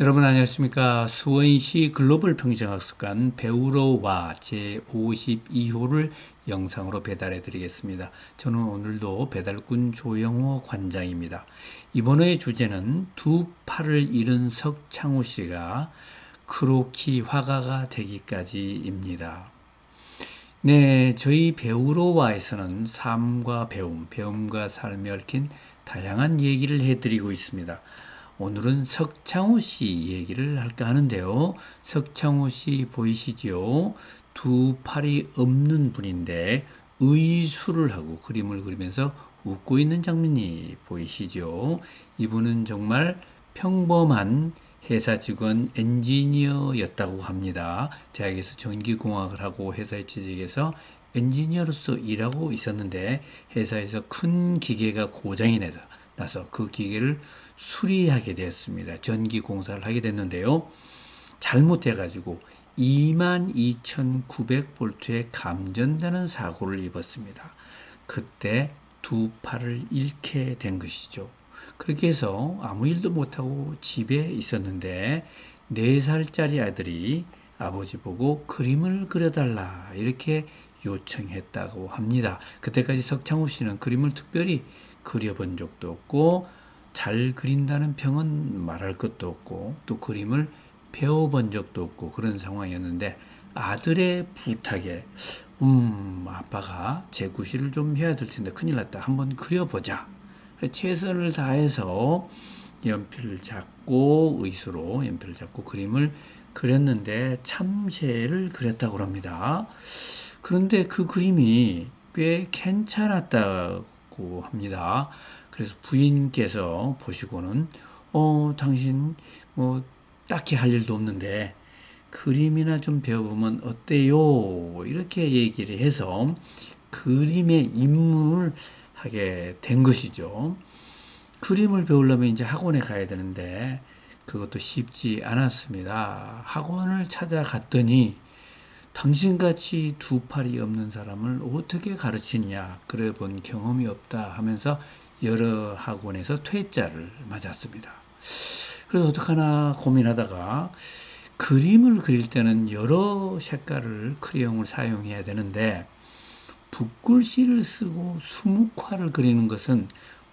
여러분 안녕하십니까. 수원시 글로벌 평생학습관 배우러 와 제52호를 영상으로 배달해 드리겠습니다. 저는 오늘도 배달꾼 조영호 관장입니다. 이번의 주제는 두 팔을 잃은 석창우 씨가 크로키 화가가 되기까지입니다. 네, 저희 배우러 와에서는 삶과 배움, 배움과 삶에 얽힌 다양한 얘기를 해드리고 있습니다. 오늘은 석창호 씨 얘기를 할까 하는데요. 석창호 씨 보이시죠? 두 팔이 없는 분인데 의술을 하고 그림을 그리면서 웃고 있는 장면이 보이시죠? 이분은 정말 평범한 회사 직원 엔지니어였다고 합니다. 대학에서 전기공학을 하고 회사에 취직해서 엔지니어로서 일하고 있었는데 회사에서 큰 기계가 고장이 나서 그 기계를 수리하게 되었습니다. 전기 공사를 하게 됐는데요. 잘못해가지고 22,900볼트의 감전되는 사고를 입었습니다. 그때 두 팔을 잃게 된 것이죠. 그렇게 해서 아무 일도 못하고 집에 있었는데 4살짜리 아들이 아버지 보고 그림을 그려달라 이렇게 요청했다고 합니다. 그때까지 석창우 씨는 그림을 특별히 그려본 적도 없고 잘 그린다는 평은 말할 것도 없고 또 그림을 배워본 적도 없고 그런 상황이었는데 아들의 부탁에 아빠가 제구실을 좀 해야 될 텐데 큰일 났다. 한번 그려보자. 최선을 다해서 연필을 잡고 의수로 연필을 잡고 그림을 그렸는데 참새를 그렸다고 합니다. 그런데 그 그림이 꽤 괜찮았다고 합니다. 그래서 부인께서 보시고는 당신 뭐 딱히 할 일도 없는데 그림이나 좀 배워보면 어때요? 이렇게 얘기를 해서 그림에 입문을 하게 된 것이죠. 그림을 배우려면 이제 학원에 가야 되는데 그것도 쉽지 않았습니다. 학원을 찾아갔더니 당신같이 두 팔이 없는 사람을 어떻게 가르치냐, 그래 본 경험이 없다 하면서 여러 학원에서 퇴짜를 맞았습니다. 그래서 어떡하나 고민하다가 그림을 그릴 때는 여러 색깔을 크레용을 사용해야 되는데 붓글씨를 쓰고 수묵화를 그리는 것은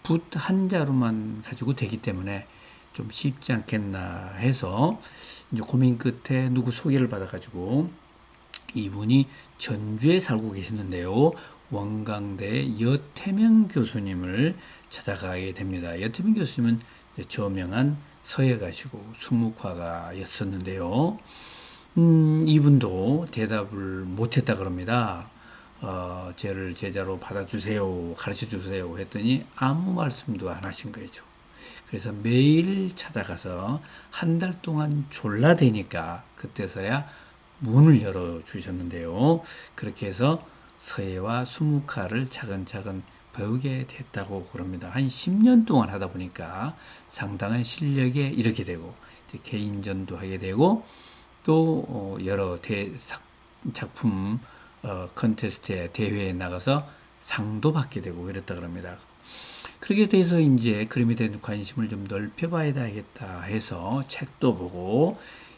붓 한 자루만 가지고 되기 때문에 좀 쉽지 않겠나 해서 이제 고민 끝에 누구 소개를 받아가지고 이분이 전주에 살고 계시는데요. 원광대 여태명 교수님을 찾아가게 됩니다. 여태명 교수님은 저명한 서예가시고 수묵화가였었는데요. 이분도 대답을 못했다 그럽니다. 저를 제자로 받아주세요, 가르쳐주세요 했더니 아무 말씀도 안 하신 거죠. 그래서 매일 찾아가서 한 달 동안 졸라대니까 그때서야 문을 열어주셨는데요. 그렇게 해서 서예와 수묵화를 차근차근 배우게 됐다고 그럽니다. 한 10년 동안 하다 보니까 상당한 실력에 이르게 되고 개인전도 하게 되고 또 여러 작품 컨테스트에 대회에 나가서 상도 받게 되고 이랬다 그럽니다. 그렇게 돼서 이제 그림에 대한 관심을 좀 넓혀봐야 되겠다 해서 책도 보고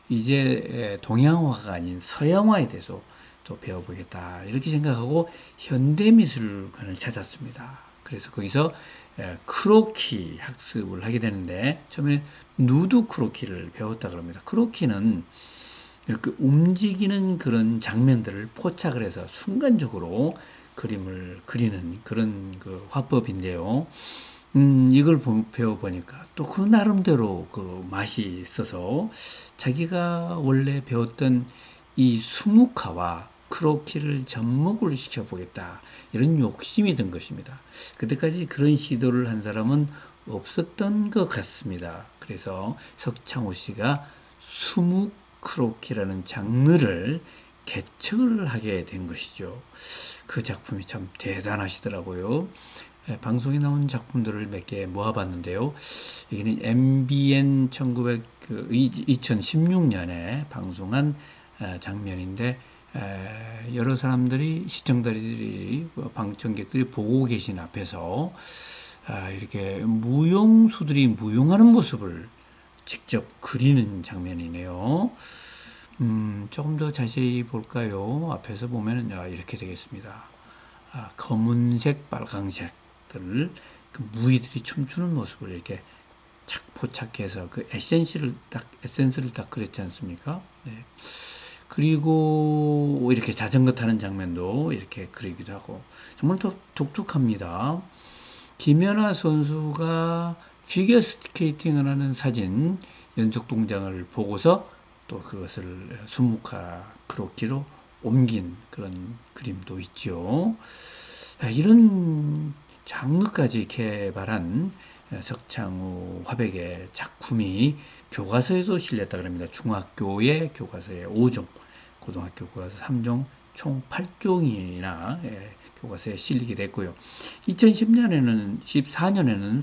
이제 동양화가 아닌 서양화에 대해서 또 배워보겠다 이렇게 생각하고 현대미술관을 찾았습니다. 그래서 거기서 크로키 학습을 하게 되는데 처음에 누드 크로키를 배웠다 그럽니다. 크로키는 이렇게 움직이는 그런 장면들을 포착을 해서 순간적으로 그림을 그리는 그런 그 화법인데요. 이걸 배워보니까 또 그 나름대로 그 맛이 있어서 자기가 원래 배웠던 이 수묵화와 크로키를 접목을 시켜보겠다. 이런 욕심이 든 것입니다. 그때까지 그런 시도를 한 사람은 없었던 것 같습니다. 그래서 석창호 씨가 수묵 크로키라는 장르를 개척을 하게 된 것이죠. 그 작품이 참 대단하시더라고요. 방송에 나온 작품들을 몇 개 모아봤는데요. 여기는 MBN 2016년에 방송한 장면인데 여러 사람들이 시청자들이 방청객들이 보고 계신 앞에서 이렇게 무용수들이 무용하는 모습을 직접 그리는 장면이네요. 조금 더 자세히 볼까요? 앞에서 보면은 이렇게 되겠습니다. 검은색, 빨강색들 그 무희들이 춤추는 모습을 이렇게 착 포착해서 그 에센스를 딱 그렸지 않습니까? 네. 그리고 이렇게 자전거 타는 장면도 이렇게 그리기도 하고 정말 독특합니다. 김연아 선수가 피겨 스케이팅을 하는 사진 연속 동작을 보고서 또 그것을 수묵화 크로키로 옮긴 그런 그림도 있죠. 이런 장르까지 개발한 석창우 화백의 작품이 교과서에도 실렸다 그럽니다. 중학교의 교과서에 5종, 고등학교 교과서 3종, 총 8종이나 교과서에 실리게 됐고요. 2010년에는 14년에는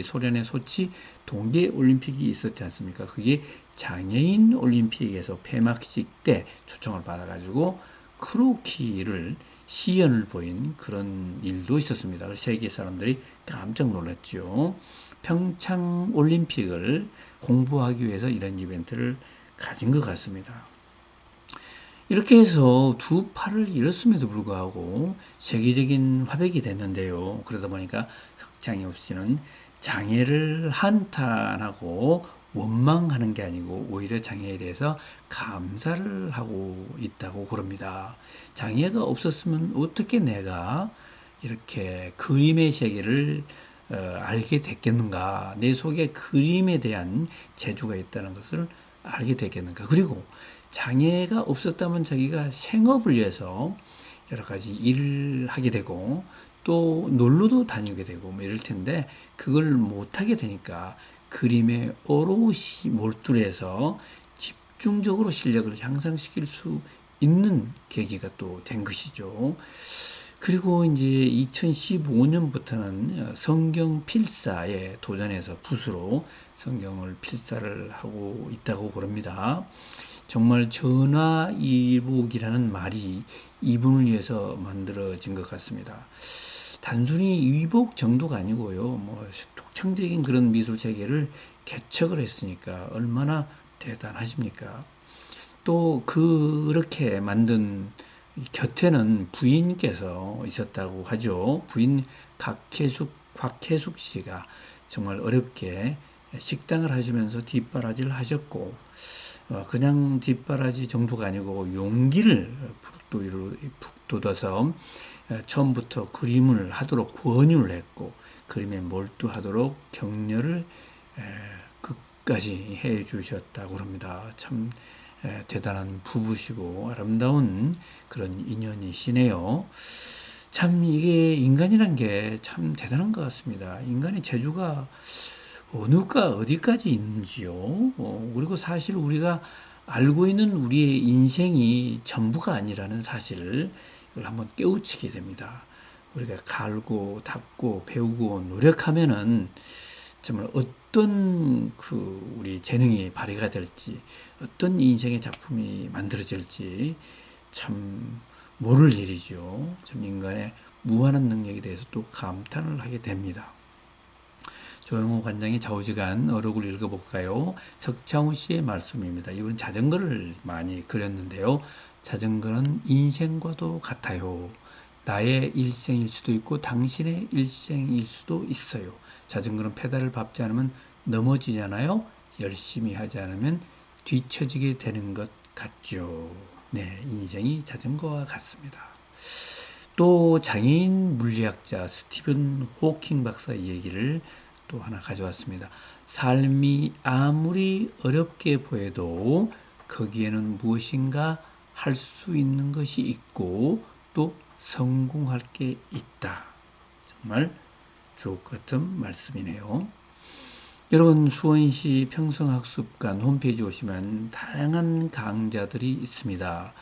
소련의 소치 동계 올림픽이 있었지 않습니까? 그게 장애인 올림픽에서 폐막식 때 초청을 받아가지고 크로키를 시연을 보인 그런 일도 있었습니다. 세계 사람들이 깜짝 놀랐죠. 평창 올림픽을 홍보하기 위해서 이런 이벤트를 가진 것 같습니다. 이렇게 해서 두 팔을 잃었음에도 불구하고 세계적인 화백이 됐는데요. 그러다 보니까 석창엽 씨는 장애를 한탄하고 원망하는 게 아니고 오히려 장애에 대해서 감사를 하고 있다고 그럽니다. 장애가 없었으면 어떻게 내가 이렇게 그림의 세계를 알게 됐겠는가? 내 속에 그림에 대한 재주가 있다는 것을 알게 됐겠는가? 그리고 장애가 없었다면 자기가 생업을 위해서 여러 가지 일을 하게 되고 또 놀러도 다니게 되고 뭐 이럴 텐데 그걸 못하게 되니까 그림에 오롯이 몰두해서 집중적으로 실력을 향상시킬 수 있는 계기가 또 된 것이죠. 그리고 이제 2015년부터는 성경 필사에 도전해서 붓으로 성경을 필사를 하고 있다고 그럽니다. 정말 전화위복이라는 말이 이분을 위해서 만들어진 것 같습니다. 단순히 위복 정도가 아니고요. 뭐 독창적인 그런 미술 세계를 개척을 했으니까 얼마나 대단하십니까? 또 그렇게 만든 곁에는 부인께서 있었다고 하죠. 부인 곽혜숙 씨가 정말 어렵게 식당을 하시면서 뒷바라지를 하셨고 그냥 뒷바라지 정도가 아니고 용기를 북돋아서 처음부터 그림을 하도록 권유를 했고 그림에 몰두하도록 격려를 끝까지 해 주셨다고 합니다. 참 대단한 부부시고 아름다운 그런 인연이시네요. 참 이게 인간이란 게 참 대단한 것 같습니다. 인간의 재주가 어느가 어디까지 있는지요. 그리고 사실 우리가 알고 있는 우리의 인생이 전부가 아니라는 사실을 이걸 한번 깨우치게 됩니다. 우리가 갈고 닦고 배우고 노력하면은 정말 어떤 우리 재능이 발휘가 될지 어떤 인생의 작품이 만들어질지 참 모를 일이죠. 참 인간의 무한한 능력에 대해서 또 감탄을 하게 됩니다. 조영호 관장의 좌우지간 어록을 읽어볼까요? 석창우 씨의 말씀입니다. 이분 자전거를 많이 그렸는데요. 자전거는 인생과도 같아요. 나의 일생일 수도 있고 당신의 일생일 수도 있어요. 자전거는 페달을 밟지 않으면 넘어지잖아요. 열심히 하지 않으면 뒤처지게 되는 것 같죠. 네, 인생이 자전거와 같습니다. 또 장애인 물리학자 스티븐 호킹 박사의 얘기를 또 하나 가져왔습니다. 삶이 아무리 어렵게 보여도 거기에는 무엇인가 할 수 있는 것이 있고 또 성공할 게 있다. 정말 주옥 같은 말씀이네요. 여러분 수원시 평성학습관 홈페이지 오시면 다양한 강좌들이 있습니다.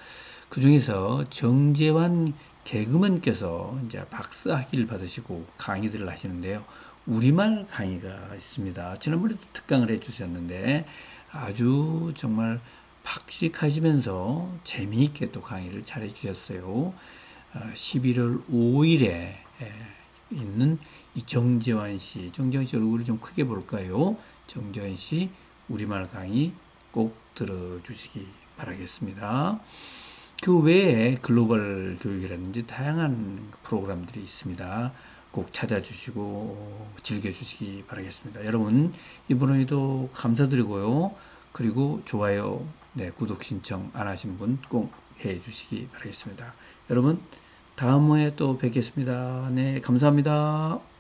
그 중에서 정재환 개그맨께서 이제 박사학위를 받으시고 강의들을 하시는데요. 우리말 강의가 있습니다. 지난번에도 특강을 해주셨는데 아주 정말 박식하시면서 재미있게 또 강의를 잘 해주셨어요. 11월 5일에 있는 이 정재환 씨 얼굴을 좀 크게 볼까요? 정재환 씨 우리말 강의 꼭 들어주시기 바라겠습니다. 그 외에 글로벌 교육이라든지 다양한 프로그램들이 있습니다. 꼭 찾아주시고 즐겨주시기 바라겠습니다. 여러분 이번에도 감사드리고요. 그리고 좋아요, 구독 신청 안 하신 분 꼭 해주시기 바라겠습니다. 여러분 다음에 또 뵙겠습니다. 네, 감사합니다.